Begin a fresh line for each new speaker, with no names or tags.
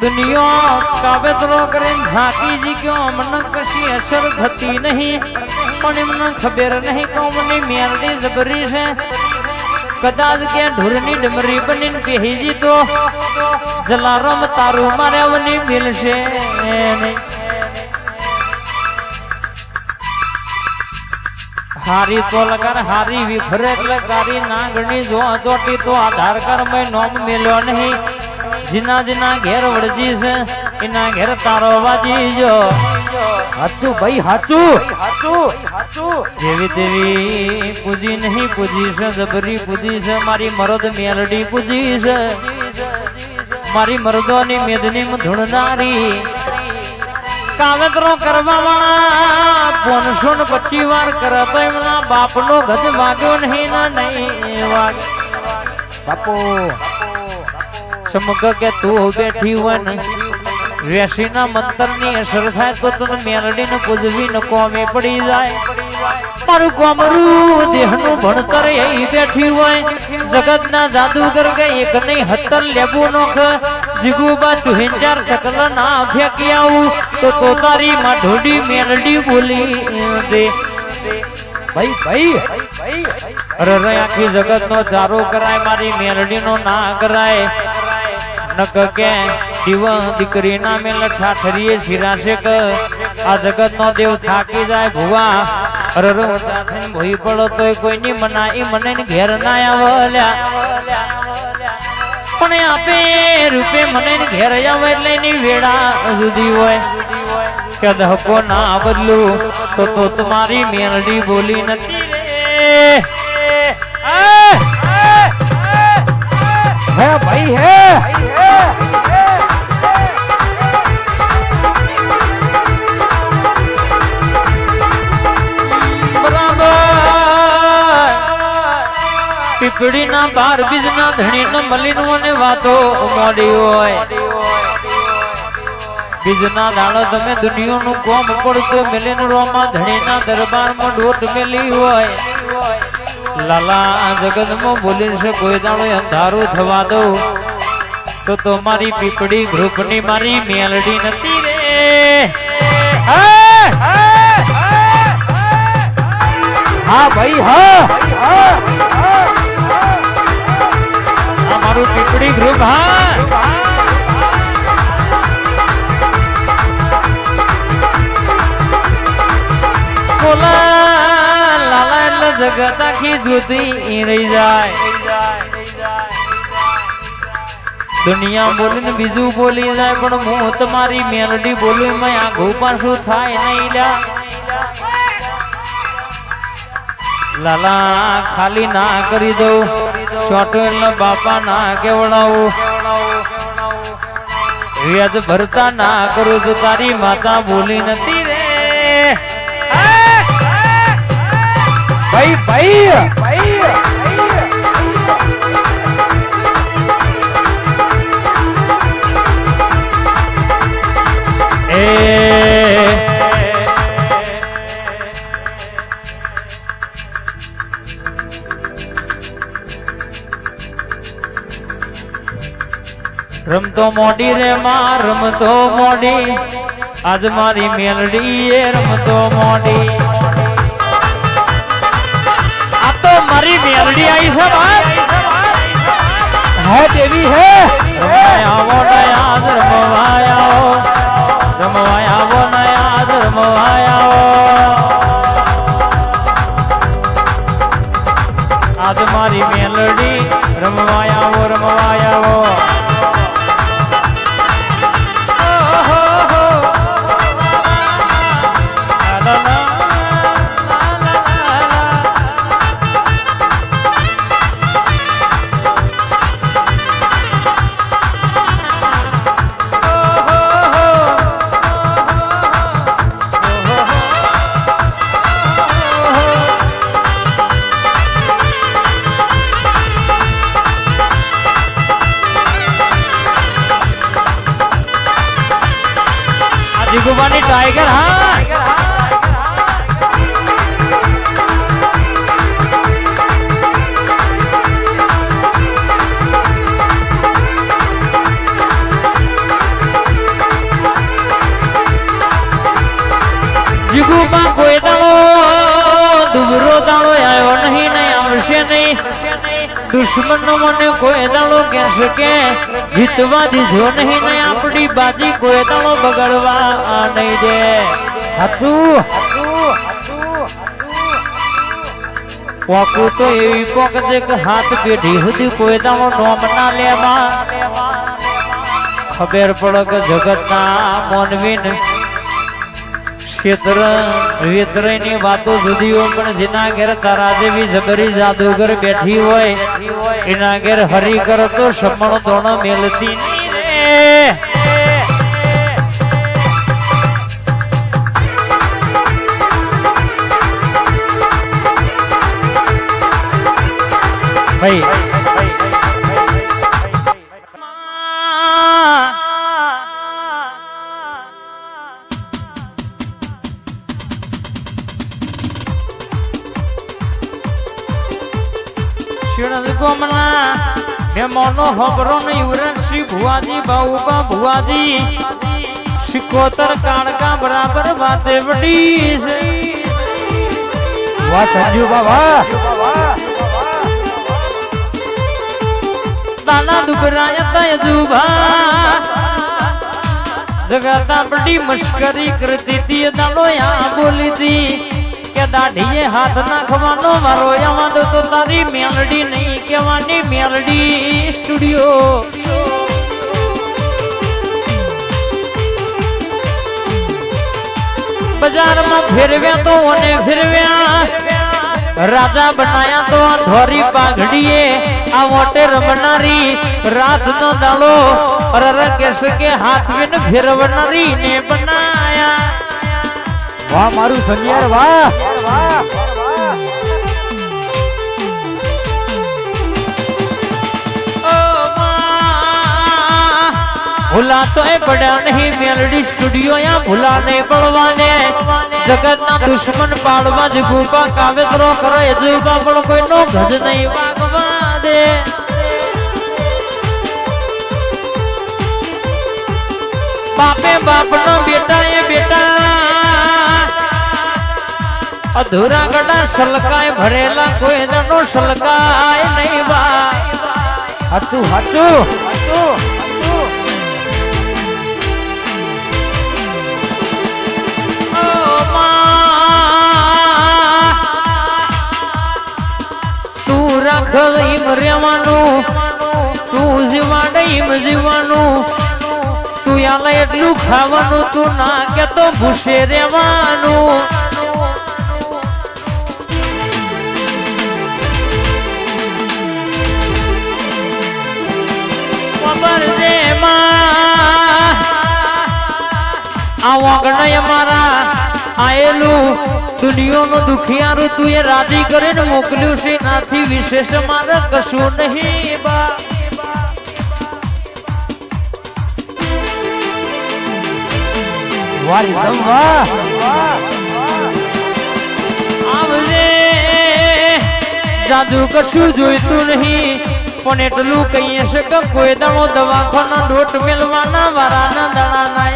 दुनिया कावेतरो करें झाकी जी क्यों मन कशी असर थती नहीं पण मन खबर नहीं कौमनी मेरडी जबरी है कदाच के ढुरनी डमरी बनिन पेही जी तो जलाराम तारू मारे वनी मिलशे नहीं हारी तो लगर हारी विफरे लगारी नागणी जो जोटी तो आधार कर मैं नोम मिलो नहीं जिना जिना घेर वड़जी से इना घेर तारो बाजी जो हाचू भाई हाचू जेवी देवी पूजी नहीं पूजी से जबरी पूजी से मारी मरद मेलडी पूजी से मारी मर्दोनी मेदनी में धुणनारी कावेतरो करवा वाला 525 वार करे तो एमना बापनो गज वाग्यो नहीं ना नहीं वाग बापू चमक के तू बैठी हुआ न वैसी ना मंत्र नी असर थाय तो तुम मेलडी न पूजवी न कोमे पड़ी जाए पर कोमरू देहनु भणतर यही बैठी हुआ जगत ना जादूगर के एक नहीं 70 लेबू नोख जिगुबा 74 शकल ना फेंकियाऊ तो तारी मां ढोडी मेलडी बोली दे भाई अरे रे आखी जगत नो चारो कराय मारी मेलडी नो ना कराय नक के दीवा दीकरी ना मेल ठाठरिए सिरा से क आ जगत नो देव थाकी जाय भुवा अरे रो थन भई पड़ो तो कोई नी मनाई मने घेर ना आवल्या पण आपे रूपे मने घेर आवे એટલે ની વેડા જુદી હોય કે ધકો ના બદલુ તો તમારી મેલડી બોલી નથી રે है भाई है पीपड़ी ना बार बीज ना धनी न मलिन ने वातो मोड़ी होय बीज ना दाड़ो तमे दुनिया नु कोम पड़तो मिलिन रोमा धनी ना दरबार में डोट मिली होय लाला जगत में बोले से कोई दाड़ो अंधारू थवा दो तो मारी पीपड़ी ग्रुप नी मारी मेलडी नती रे हाँ भाई हाँ हमारू पीपड़ी ग्रुप हाँ बोला लाला जगत की जुती रही जाए दुनिया बोली ने बीजू बोली जाए पण मुंह तुम्हारी मेलडी बोली मैं आगू पाछू थाय नहीं ला लाला खाली ना करी दो छोटो बापा ना केवड़ाऊ व्याज भरता ना करो तो तारी माता बोली नती रे भाई रमतो मोडी रे मां रमतो मोडी आज मारी मेलडी ये रमतो मोडी अब तो मारी मेलडी आई सब है देवी है रमवाया वो नया रमवाया वो नया रमवाया आज मारी मेलडी रमवाया वो जिगुबानी टाइगर हाँ ગુપા કોઈ દાડો દુબરો દાડો આવ્યો નહીં ને આવશે નહીં દુશ્મન નો મને કોઈ દાડો કહેશે કે જીતવા દીધો નહીં ને આપણી બાજી કોઈ દાડો બગાડવા નહીં દે હાચું વાકુ તો એવી પોક છે કે હાથ પેઢી સુધી કોઈ દાડો નોમ ના લેવા ખબર પડે કે જગત ના મોનવીન ક્ષેત્ર વેતરની વાતો જુદી પણ જેના ઘેર તારા જેવી જબરી જાદુગર બેઠી હોય એના ઘેર હરી કરતો સમણ દોણ મેલતી રે ભાઈ મહેમાનો હબરો ને યુવરાજ શ્રી ભુવાજી બાઉબા ભુવાજી સિકોતર કાળકા બરાબર વાતે વડી છે વાહ સંજુ બાબા તાના દુબરાય તય જુભા જગતા બડી મશ્કરી કરતી હતી દાડો યા બોલી હતી કે દાઢીએ હાથ નાખવાનો મારો આમાં તો તારી મેલડી નહીં કહેવાની મેલડી સ્ટુડિયો બજારમાં ફેરવ્યા તો અને ફેરવ્યા રાજા બનાયા તો ધોરી પાઘડીએ આ મોટે રમનારી રાત નો દાડો અરર કેસ કે હાથ વિન ફેરવનારી ને બનાયા વાહ મારું સનિયાર વાહ ભૂલા તો એ પડ્યા નહીં મેલડી સ્ટુડિયો યા ભૂલા નહીં પડવાને જગત ના દુશ્મન પાડવા જ ગુપા કાવેતરો કરે જુબા પણ કોઈ નો ગજ નહીં વાગવા દે બાપે બાપ નો બેટા એ બેટા અધૂરા ગડા સલકાય ભરેલા કોઈ નો સલકાય નહીં બા હાચું હાચું તું રાખ ઈમ રેવાનું તું જીવાડે ઈમ જીવાનું તું યાલે એટલું ખાવાનું તું ના કે તો ભૂસે રેવાનું આ વાગણ અમારા આયેલું દુનિયાનું દુખિયારું તું એ રાજી કરીને મોકલ્યું છે નાથી વિશેષ મારે કશું નહીં બા આવજે જાદુ કશું જોઈતું નહીં પણ એટલું કહીએ છે કે કોઈ દાડો દવાખાના ડોટ મેલવાના વારાના દાડા ના